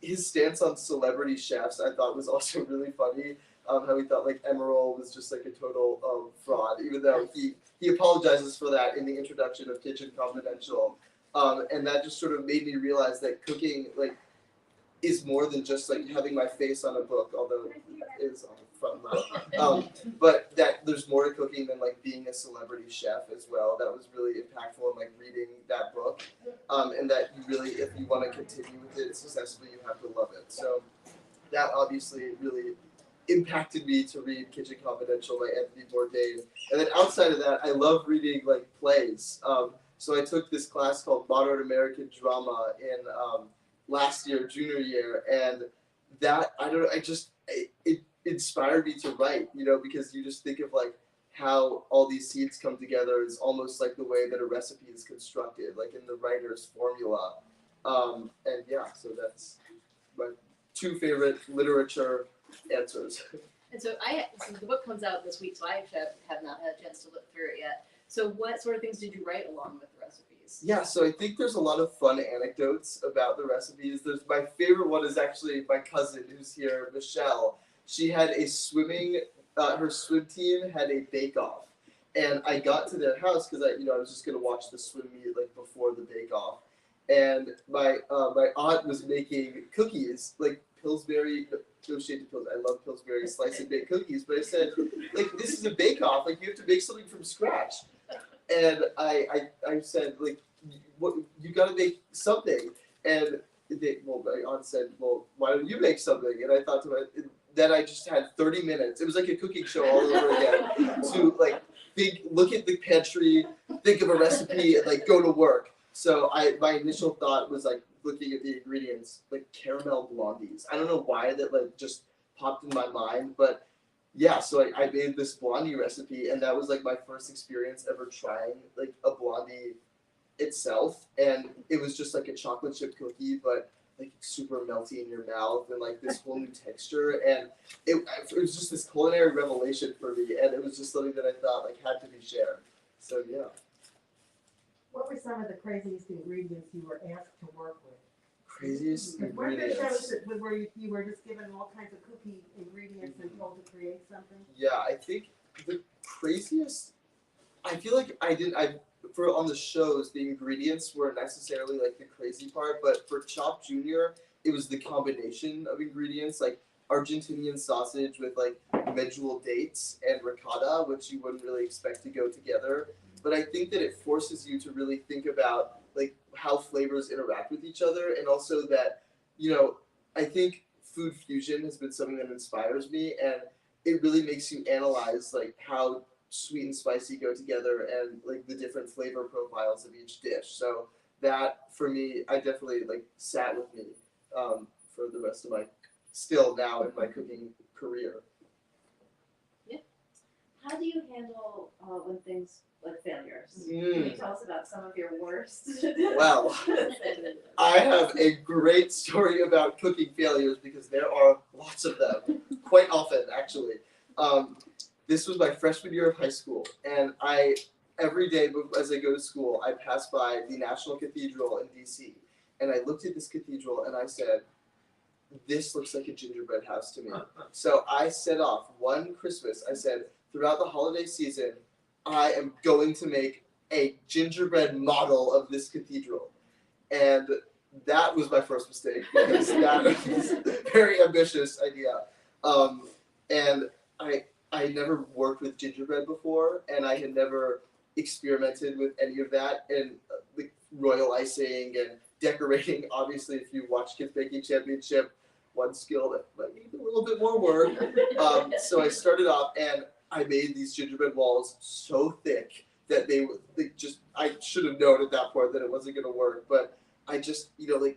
his stance on celebrity chefs, I thought was also really funny. How he thought, like, Merril was just, like, a total fraud, even though he apologizes for that in the introduction of Kitchen Confidential. And that just sort of made me realize that cooking, like, is more than just like having my face on a book, although it is on the front line. But that there's more to cooking than like being a celebrity chef as well. That was really impactful in like reading that book. And that you really, if you want to continue with it successfully, you have to love it. So that obviously really impacted me to read Kitchen Confidential by Anthony Bourdain. And then outside of that, I love reading like plays. So I took this class called Modern American Drama in last year, junior year, and that it inspired me to write, because you just think of like how all these seeds come together is almost like the way that a recipe is constructed, like in the writer's formula. And yeah, so that's my two favorite literature answers. And so the book comes out this week, so I actually have not had a chance to look through it yet. So what sort of things did you write along with the recipes? Yeah, so I think there's a lot of fun anecdotes about the recipes. My favorite one is actually my cousin who's here, Michelle. She had a her swim team had a bake-off. And I got to their house because I was just going to watch the swim meet like before the bake-off. And my aunt was making cookies, like Pillsbury, no shade to Pillsbury, I love Pillsbury slice and bake cookies, but I said, like, this is a bake-off, like you have to make something from scratch. And I said, like, what, you got to make something. And my aunt said, well, why don't you make something? And I thought to myself, then I just had 30 minutes. It was like a cooking show all over again to like look at the pantry, think of a recipe, and like go to work. So my initial thought was like looking at the ingredients, like caramel blondies. I don't know why that like just popped in my mind, but yeah, so I made this blondie recipe, and that was like my first experience ever trying like a blondie itself, and it was just like a chocolate chip cookie, but like super melty in your mouth, and like this whole new texture, and it was just this culinary revelation for me, and it was just something that I thought like had to be shared. So yeah. What were some of the craziest ingredients you were asked to work with? Craziest Weren't there shows ingredients. that where you were just given all kinds of cookie ingredients and told to create something? Yeah, I think the craziest. I feel like for on the shows the ingredients weren't necessarily like the crazy part, but for Chop Junior, it was the combination of ingredients like Argentinian sausage with like medjool dates and ricotta, which you wouldn't really expect to go together. But I think that it forces you to really think about like how flavors interact with each other, and also that, I think food fusion has been something that inspires me, and it really makes you analyze like how sweet and spicy go together and like the different flavor profiles of each dish. So that for me, I definitely like sat with me for the rest of my still now in my cooking career. How do you handle when things like failures? Can you tell us about some of your worst? Well, I have a great story about cooking failures because there are lots of them, quite often actually. This was my freshman year of high school, and every day as I go to school, I pass by the National Cathedral in DC, and I looked at this cathedral and I said, this looks like a gingerbread house to me. So I set off one Christmas, I said, throughout the holiday season, I am going to make a gingerbread model of this cathedral. And that was my first mistake because that was a very ambitious idea. And I never worked with gingerbread before, and I had never experimented with any of that, and like royal icing and decorating. Obviously, if you watch Kids Baking Championship, one skill that might need a little bit more work. So I started off, and I made these gingerbread walls so thick that I should have known at that point that it wasn't going to work, but I just,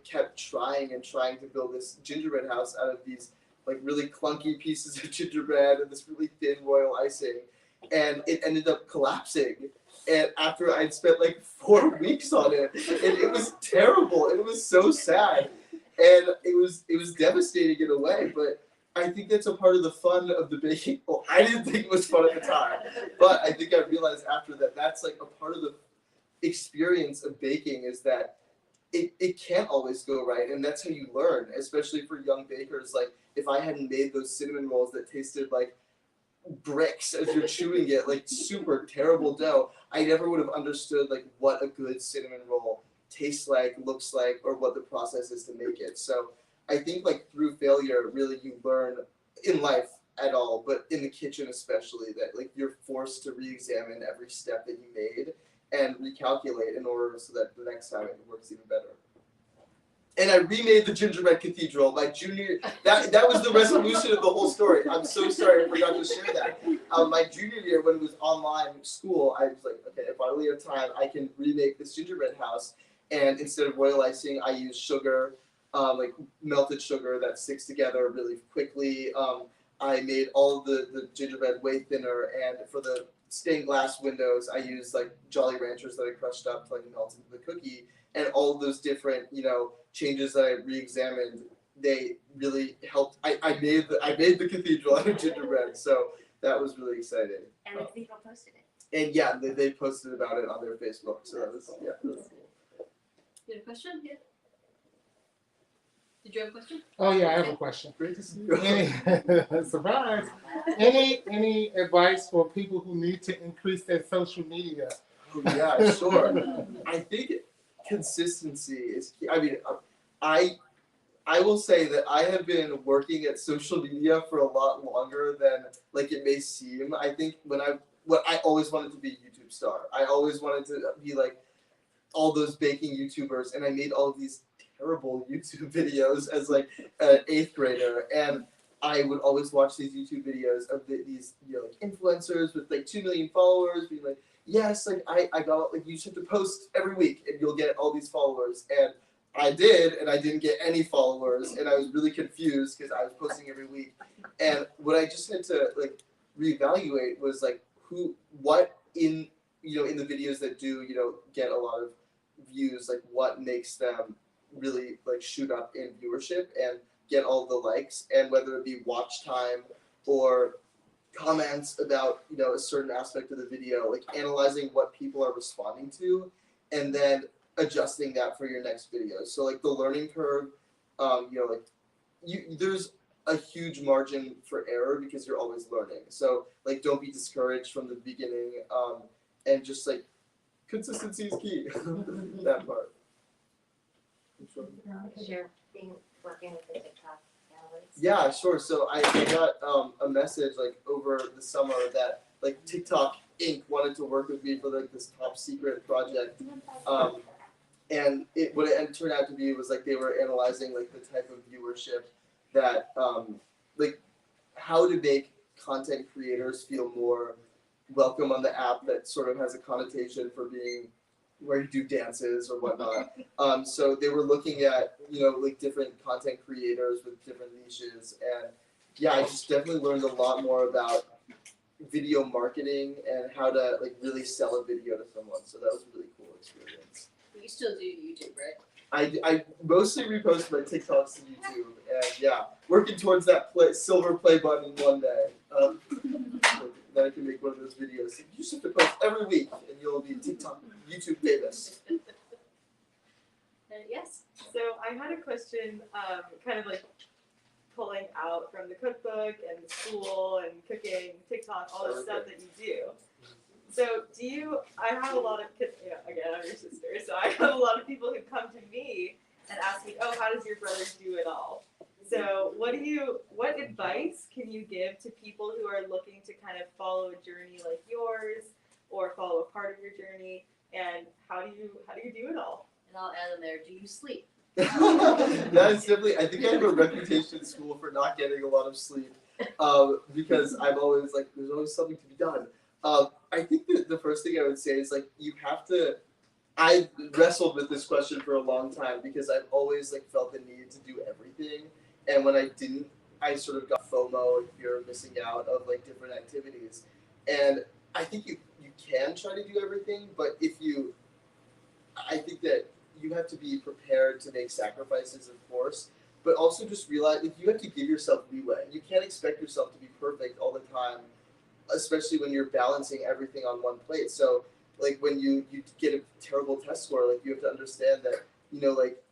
kept trying and trying to build this gingerbread house out of these like really clunky pieces of gingerbread and this really thin royal icing, and it ended up collapsing. And after I'd spent like 4 weeks on it, and it was terrible, and it was so sad, and it was devastating in a way. But I think that's a part of the fun of the baking. Well, I didn't think it was fun at the time, but I think I realized after that that's like a part of the experience of baking, is that it can't always go right, and that's how you learn, especially for young bakers. Like, if I hadn't made those cinnamon rolls that tasted like bricks as you're chewing it, like super terrible dough, I never would have understood like what a good cinnamon roll tastes like, looks like, or what the process is to make it. So I think like through failure, really you learn in life at all, but in the kitchen especially, that like you're forced to re-examine every step that you made and recalculate in order so that the next time it works even better. And I remade the gingerbread cathedral my junior. That was the resolution of the whole story. I'm so sorry I forgot to share that. My junior year, when it was online school, I was like, okay, if I really have time, I can remake this gingerbread house. And instead of royal icing, I used sugar, like melted sugar that sticks together really quickly. I made all the gingerbread way thinner, and for the stained glass windows, I used like Jolly Ranchers that I crushed up to like melt into the cookie. And all of those different, changes that I re-examined, they really helped. I made the cathedral out of gingerbread, so that was really exciting. And the cathedral posted it. And yeah, they posted about it on their Facebook, so that was You had a question? Yeah. Did you have a question? Oh yeah, I have a question. Great to see you. Surprise! Any advice for people who need to increase their social media? Oh, yeah, sure. I think consistency is key. I mean, I will say that I have been working at social media for a lot longer than like it may seem. I think I always wanted to be a YouTube star. I always wanted to be like all those baking YouTubers, and I made all of these terrible YouTube videos as like an 8th grader, and I would always watch these YouTube videos of these like influencers with like 2 million followers being like, yes, like I got like you should have to post every week and you'll get all these followers, and I did, and I didn't get any followers, and I was really confused because I was posting every week, and what I just had to like reevaluate was like what in in the videos that do get a lot of views, like what makes them really like shoot up in viewership and get all the likes, and whether it be watch time or comments about a certain aspect of the video, like analyzing what people are responding to, and then adjusting that for your next video. So like the learning curve, there's a huge margin for error because you're always learning. So like don't be discouraged from the beginning, and just like consistency is key. That part. Sure, working with the TikTok galleries. Yeah, sure. So I got a message like over the summer that like TikTok Inc. wanted to work with me for like this top secret project. And what it turned out to be was like they were analyzing like the type of viewership that like how to make content creators feel more welcome on the app that sort of has a connotation for being where you do dances or whatnot. So they were looking at, like different content creators with different niches, and yeah, I just definitely learned a lot more about video marketing and how to like really sell a video to someone. So that was a really cool experience. You still do YouTube, right? I mostly repost my TikToks to YouTube, and yeah, working towards that silver play button one day. Then I can make one of those videos. You just have to post every week, and you'll be TikTok, YouTube famous. Yes. So I had a question, kind of like pulling out from the cookbook and school and cooking, TikTok, all the stuff that you do. So I have a lot of kids, again, I'm your sister, so I have a lot of people who come to me and ask me, oh, how does your brother do it all? So what advice can you give to people who are looking to kind of follow a journey like yours or follow a part of your journey, and how do you do it all? And I'll add in there, do you sleep? That is definitely, I think I have a reputation in school for not getting a lot of sleep, because I'm always like, there's always something to be done. I think that the first thing I would say is like, I wrestled with this question for a long time because I've always like felt the need to do everything, and when I didn't, I sort of got FOMO, if you're missing out, of like different activities. And I think you can try to do everything, but I think that you have to be prepared to make sacrifices, of course, but also just realize like, you have to give yourself leeway. You can't expect yourself to be perfect all the time, especially when you're balancing everything on one plate. So like when you get a terrible test score, like you have to understand that, like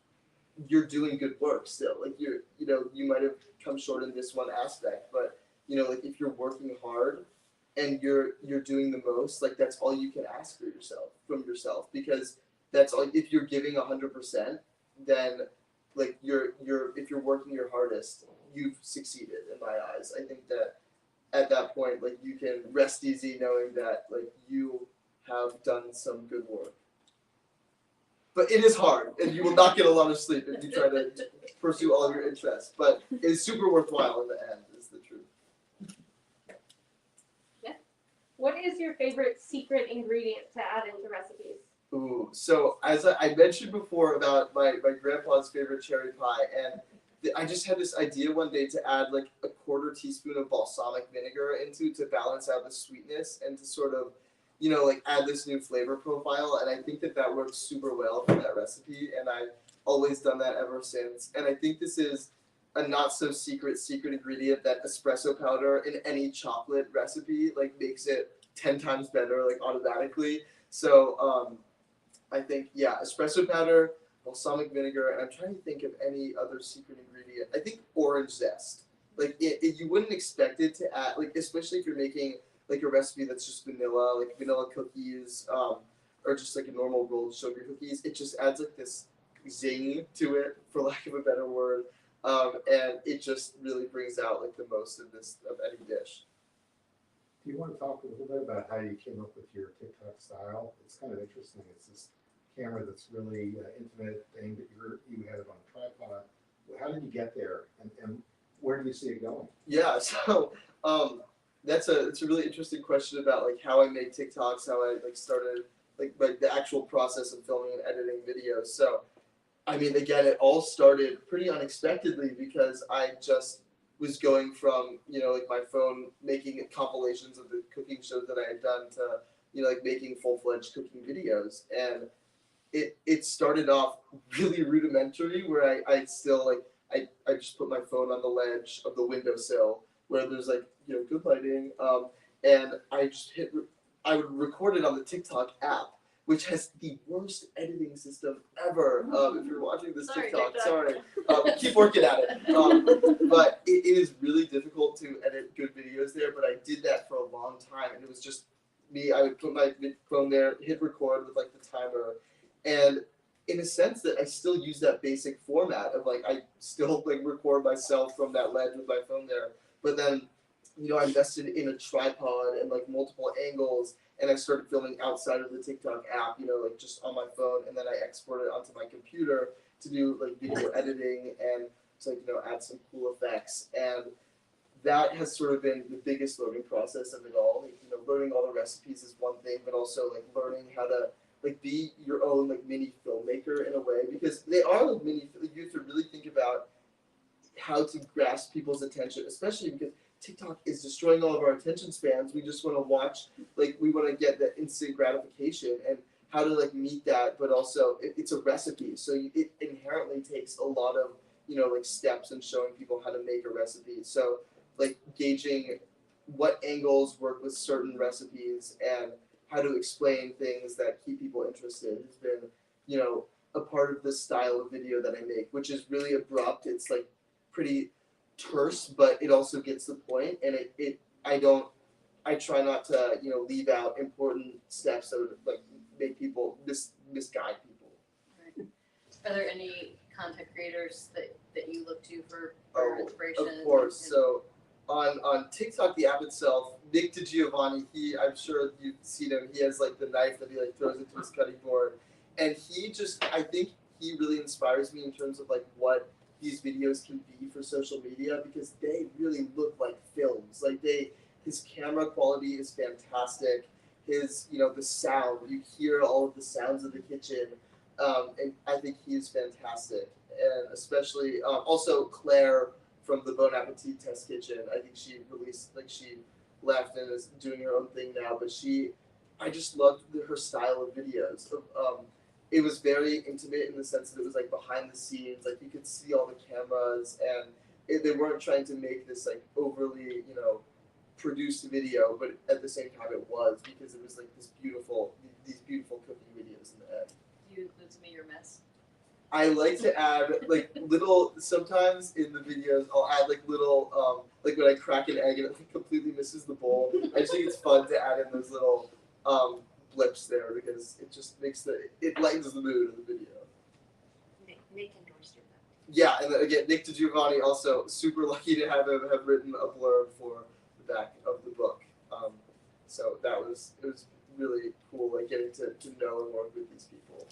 you're doing good work still. Like you might have come short in this one aspect, but like if you're working hard and you're doing the most, like that's all you can ask from yourself, because that's all. If you're giving 100%, then like if you're working your hardest, you've succeeded in my eyes. I think that at that point, like you can rest easy knowing that like you have done some good work. But it is hard, and you will not get a lot of sleep if you try to pursue all of your interests. But it's super worthwhile in the end, is the truth. Yeah. What is your favorite secret ingredient to add into recipes? Ooh, so as I mentioned before about my grandpa's favorite cherry pie, and I just had this idea one day to add like a 1/4 teaspoon of balsamic vinegar to balance out the sweetness and to sort of, like add this new flavor profile. And I think that works super well for that recipe, and I've always done that ever since. And I think this is a not so secret ingredient that espresso powder in any chocolate recipe like makes it 10 times better, like automatically. So I think, yeah, espresso powder, balsamic vinegar, and I'm trying to think of any other secret ingredient. I think orange zest. Like you wouldn't expect it to add, like especially if you're making like a recipe that's just vanilla, like vanilla cookies, or just like a normal rolled sugar cookies. It just adds like this zing to it, for lack of a better word, and it just really brings out like the most of any dish. Do you want to talk a little bit about how you came up with your TikTok style? It's kind of interesting. It's this camera that's really intimate thing that you had it on a tripod. How did you get there, and where do you see it going? Yeah, so it's a really interesting question about like how I made TikToks, how I like started like the actual process of filming and editing videos. So I mean, again, it all started pretty unexpectedly because I just was going from, like my phone making compilations of the cooking shows that I had done to, like making full-fledged cooking videos. And it started off really rudimentary, where I still like, I just put my phone on the ledge of the windowsill where there's like, good lighting. And I would record it on the TikTok app. which has the worst editing system ever. If you're watching this Sorry, TikTok, TikTok. sorry. Keep working at it. But it is really difficult to edit good videos there, but I did that for a long time, and it was just me. I would put my phone there, hit record with like the timer, and in a sense that I still use that basic format of like I still like record myself from that ledge with my phone there, but then I invested in a tripod and like multiple angles, and I started filming outside of the TikTok app, like just on my phone, and then I exported it onto my computer to do like video editing and to like add some cool effects, and that has sort of been the biggest learning process of it all. Like, learning all the recipes is one thing, but also like learning how to like be your own like mini filmmaker in a way, because they are like mini. You have to really think about how to grasp people's attention, especially because TikTok is destroying all of our attention spans. We just want to watch, like we want to get that instant gratification, and how to like meet that, but also it's a recipe, so it inherently takes a lot of like steps in showing people how to make a recipe. So like gauging what angles work with certain recipes and how to explain things that keep people interested has been a part of the style of video that I make, which is really abrupt. It's like pretty terse, but it also gets the point, and I try not to leave out important steps that would like make people misguide people. Right. Are there any content creators that you look to for inspiration? Of course. So on TikTok, the app itself, Nick DiGiovanni, I'm sure you've seen him. He has like the knife that he like throws into his cutting board, and I think he really inspires me in terms of like what these videos can be for social media, because they really look like films. Like his camera quality is fantastic. His the sound, you hear all of the sounds of the kitchen, and I think he is fantastic. And especially also Claire from the Bon Appetit Test Kitchen. I think she left and is doing her own thing now, but I just loved her style of videos. It was very intimate in the sense that it was like behind the scenes, like you could see all the cameras, and they weren't trying to make this like overly produced video, but at the same time it was, because it was like these beautiful cooking videos in the end. Do you include some of your mess? I like to add like little, sometimes in the videos I'll add like little like when I crack an egg and it completely misses the bowl. I just think it's fun to add in those little blips there, because it just makes it lightens the mood of the video. Nick endorsed your book. Yeah, and then again, Nick DiGiovanni, also super lucky to have him have written a blurb for the back of the book. So it was really cool, like getting to know and work with these people.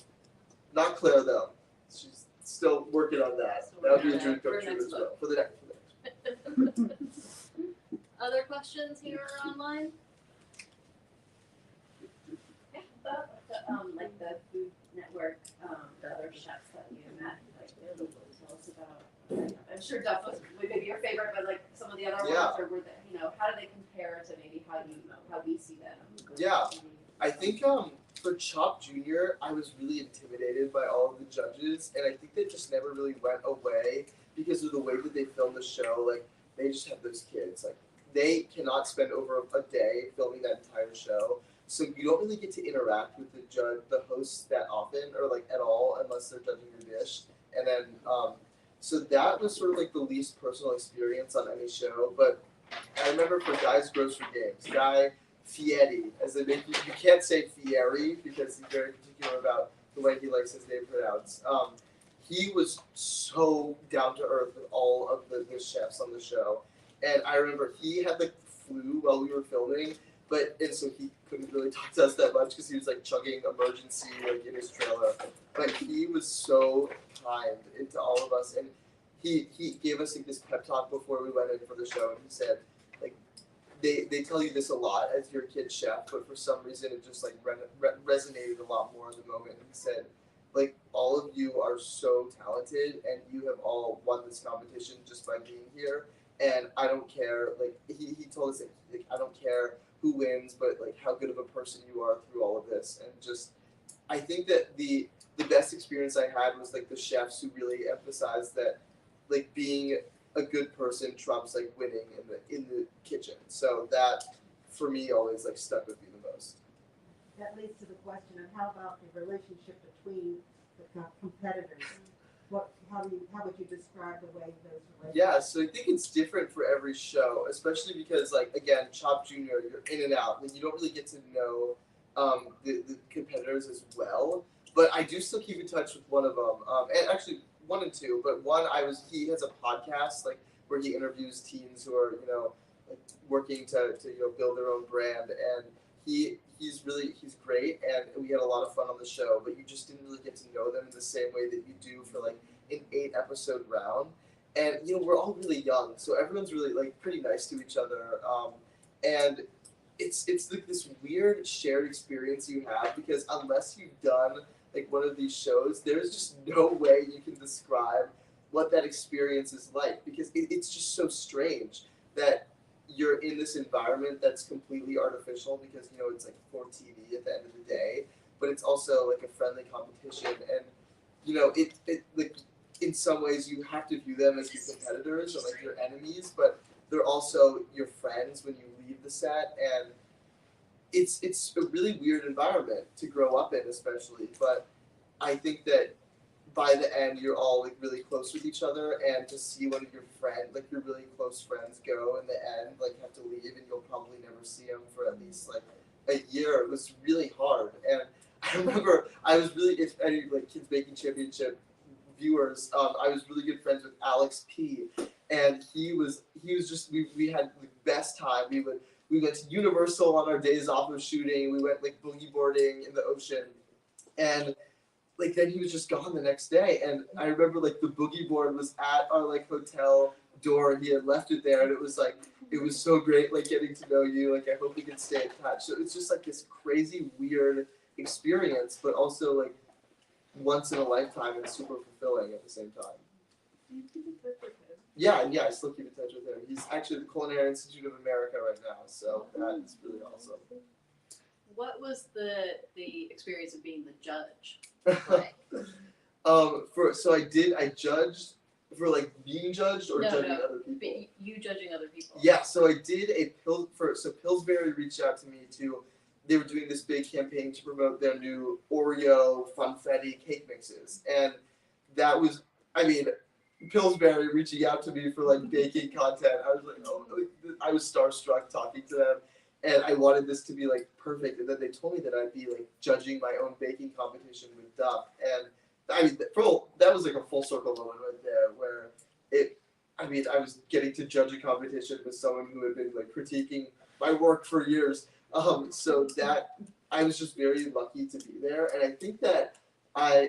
Not Claire though. She's still working on that. That would be a dream come true as well. For the next. Other questions here or online? Yeah, like the Food Network, the other chefs that you met, like tell us about. I'm sure Duff was maybe your favorite, but like some of the other Yeah. ones, or were they, how do they compare to maybe how we see them? Yeah. I think for Chop Jr., I was really intimidated by all of the judges, and I think they just never really went away because of the way that they filmed the show. Like, they just have those kids. Like, they cannot spend over a day filming that entire show, so you don't really get to interact with the hosts that often, or like at all, unless they're judging your dish. And then, so that was sort of like the least personal experience on any show. But I remember for Guy's Grocery Games, Guy Fieri, as they make you can't say Fieri because he's very particular about the way he likes his name pronounced. He was so down to earth with all of the chefs on the show, and I remember he had the flu while we were filming, and so he couldn't really talk to us that much because he was like chugging Emergency like in his trailer. But he was so kind into all of us, and he gave us like this pep talk before we went in for the show, and he said, like, they tell you this a lot as your kid's chef, but for some reason it just like resonated a lot more in the moment. And he said, like, all of you are so talented, and you have all won this competition just by being here. And I don't care, like, he told us that, like, I don't care who wins, but like how good of a person you are through all of this. And just, I think that the best experience I had was like the chefs who really emphasized that, like, being a good person trumps like winning in the kitchen. So that for me always like stuck with me the most. that leads to the question of how about the relationship between the competitors? How would you describe the way those relate? Yeah, so I think it's different for every show, especially because, like, again, Chop Junior, you're in and out, and you don't really get to know the competitors as well. But I do still keep in touch with one of them, and actually 1 and 2. But one, he has a podcast like where he interviews teens who are like working to build their own brand, and he's great, and we had a lot of fun on the show. But you just didn't really get to know them in the same way that you do for like an 8-episode round. And we're all really young, so everyone's really like pretty nice to each other, and it's like this weird shared experience you have, because unless you've done like one of these shows, there's just no way you can describe what that experience is like, because it's just so strange that you're in this environment that's completely artificial, because it's like for TV at the end of the day, but it's also like a friendly competition, and it like in some ways you have to view them as your competitors or like your enemies, but they're also your friends when you leave the set, and it's a really weird environment to grow up in, especially. But I think that by the end you're all like really close with each other, and to see one of your your really close friends go in the end, like have to leave, and you'll probably never see them for at least like a year, it was really hard. And I remember I was really, if any like Kids Baking Championship viewers, I was really good friends with Alex P, and he was just we had the best time. We went to Universal on our days off of shooting. We went like boogie boarding in the ocean, and like then he was just gone the next day. And I remember like the boogie board was at our like hotel door, and he had left it there, and it was so great like getting to know you. Like I hope we can stay in touch. So it's just like this crazy weird experience, but also like once in a lifetime and super fulfilling at the same time. Do you keep in touch with him? Yeah, I still keep in touch with him. He's actually at the Culinary Institute of America right now, so that's really awesome. What was the experience of being the judge? I judged for like being judged or judging other people. You judging other people. Yeah, so I did Pillsbury reached out to me too. They were doing this big campaign to promote their new Oreo Funfetti cake mixes, and that was, Pillsbury reaching out to me for like baking content. I was like, I was starstruck talking to them, and I wanted this to be like perfect. And then they told me that I'd be like judging my own baking competition with Duff, and that was like a full circle moment right there, where I was getting to judge a competition with someone who had been like critiquing my work for years. So that I was just very lucky to be there, and I think that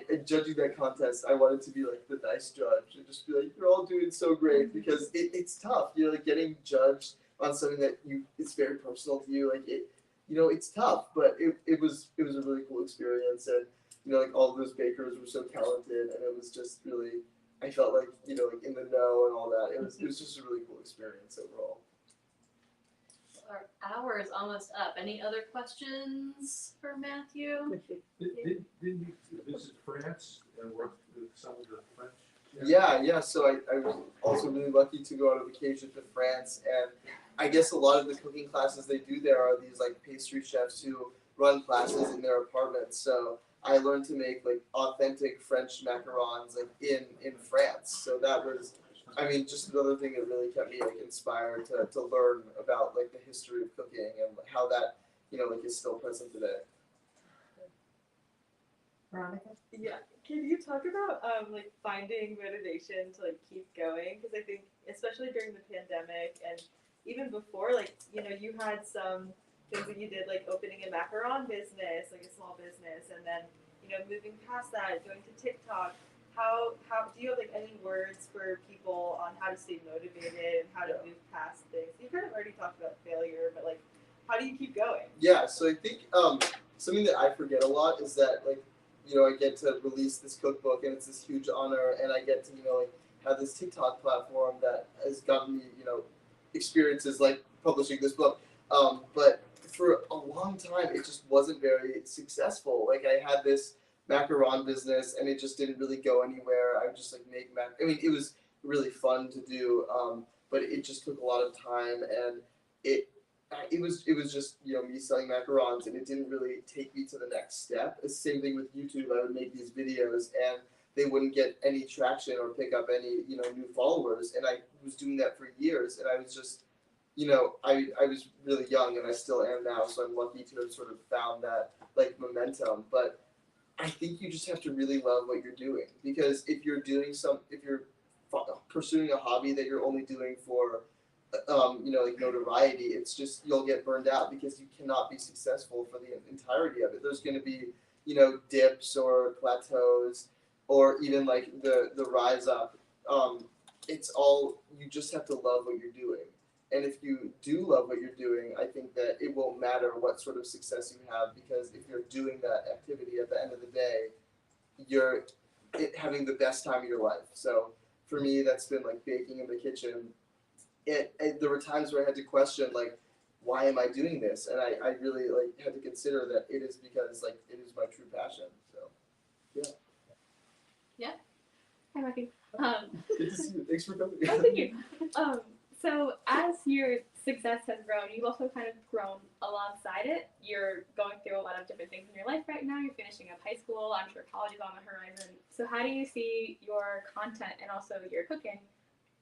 in judging that contest, I wanted to be like the nice judge and just be like, you're all doing so great, because it's tough, like getting judged on something that it's very personal to you, like it's tough, but it was a really cool experience, and like all those bakers were so talented, and it was just really, I felt like like in the know and all that. It was just a really cool experience overall. Our hour is almost up. Any other questions for Matthew? Didn't you visit France and work with some of the French? Yeah. So I was also really lucky to go on a vacation to France, and I guess a lot of the cooking classes they do there are these like pastry chefs who run classes in their apartments. So I learned to make like authentic French macarons like in France. So that was, just another thing that really kept me like inspired to learn about like the history of cooking and how that like is still present today. Veronica? Yeah. Can you talk about like finding motivation to like keep going? Because I think especially during the pandemic and even before, like you had some things that you did, like opening a macaron business, like a small business, and then moving past that, going to TikTok. How do you have like any words for people on how to stay motivated and how to move past things? You kind of already talked about failure, but like how do you keep going? Yeah, so I think something that I forget a lot is that like I get to release this cookbook, and it's this huge honor, and I get to like have this TikTok platform that has gotten me experiences like publishing this book, but for a long time it just wasn't very successful. Like I had this macaron business, and it just didn't really go anywhere. I would just like make it was really fun to do, but it just took a lot of time, and it was just, you know, me selling macarons, and it didn't really take me to the next step. The same thing with YouTube. I would make these videos and they wouldn't get any traction or pick up any, you know, new followers, and I was doing that for years, and I was just, you know, I was really young, and I still am now, so I'm lucky to have sort of found that like momentum. But I think you just have to really love what you're doing, because if you're pursuing a hobby that you're only doing for you know, like notoriety, it's just, you'll get burned out because you cannot be successful for the entirety of it. There's going to be, you know, dips or plateaus, or even like the rise up. It's all, you just have to love what you're doing. And if you do love what you're doing, I think that it won't matter what sort of success you have, because if you're doing that activity, at the end of the day, you're having the best time of your life. So for me, that's been like baking in the kitchen. There were times where I had to question, like, why am I doing this? And I really like had to consider that it is because like it is my true passion. So Hi, Matthew. good to see you. Thanks for coming. Oh, thank you. So as your success has grown, you've also kind of grown alongside it. You're going through a lot of different things in your life right now. You're finishing up high school. I'm sure college is on the horizon. So how do you see your content and also your cooking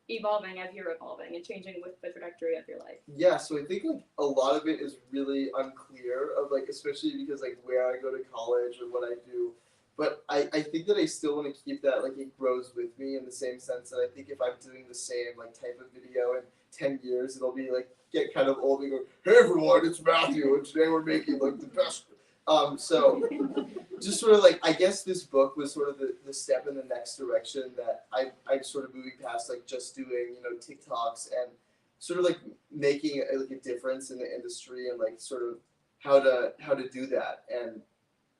evolving as you're evolving and changing with the trajectory of your life? Yeah, so I think like a lot of it is really unclear, of like, especially because like where I go to college or what I do. But I think that I still want to keep that, like it grows with me, in the same sense that I think if I'm doing the same like type of video in 10 years, it'll be like get kind of old and go, hey everyone, it's Matthew, and today we're making like the best. So just sort of like, I guess this book was sort of the step in the next direction that I'm sort of moving past like just doing, you know, TikToks, and sort of like making like a difference in the industry, and like sort of how to do that, and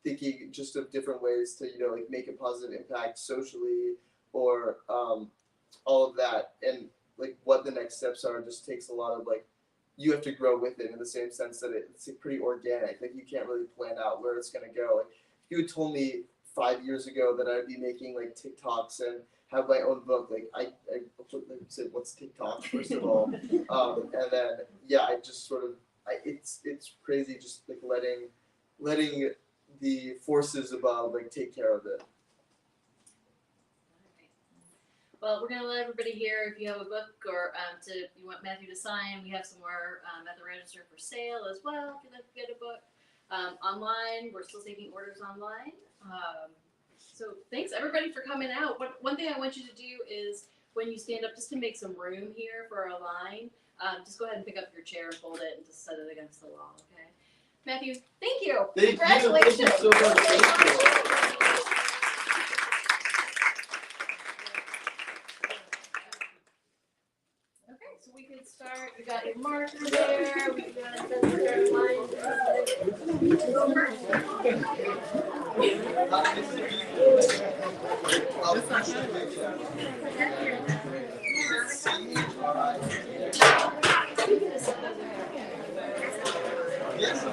thinking just of different ways to, you know, like make a positive impact socially, or all of that, and like what the next steps are just takes a lot of like, you have to grow with it, in the same sense that it's pretty organic. Like you can't really plan out where it's gonna go. Like if you had told me 5 years ago that I'd be making like TikToks and have my own book, like I said, what's TikTok first of all, and then yeah, I just sort of it's crazy, just like letting the forces above like take care of it. Well, we're gonna let everybody hear, if you have a book or you want Matthew to sign, we have some more at the register for sale as well. If you'd like to get a book online, we're still taking orders online. So thanks everybody for coming out. One thing I want you to do is, when you stand up, just to make some room here for our line, just go ahead and pick up your chair, fold it, and just set it against the wall. Okay, Matthew, thank you. Congratulations. Thank you so much. Thank you. So we can start. You got your marker there. We got the line. Yes.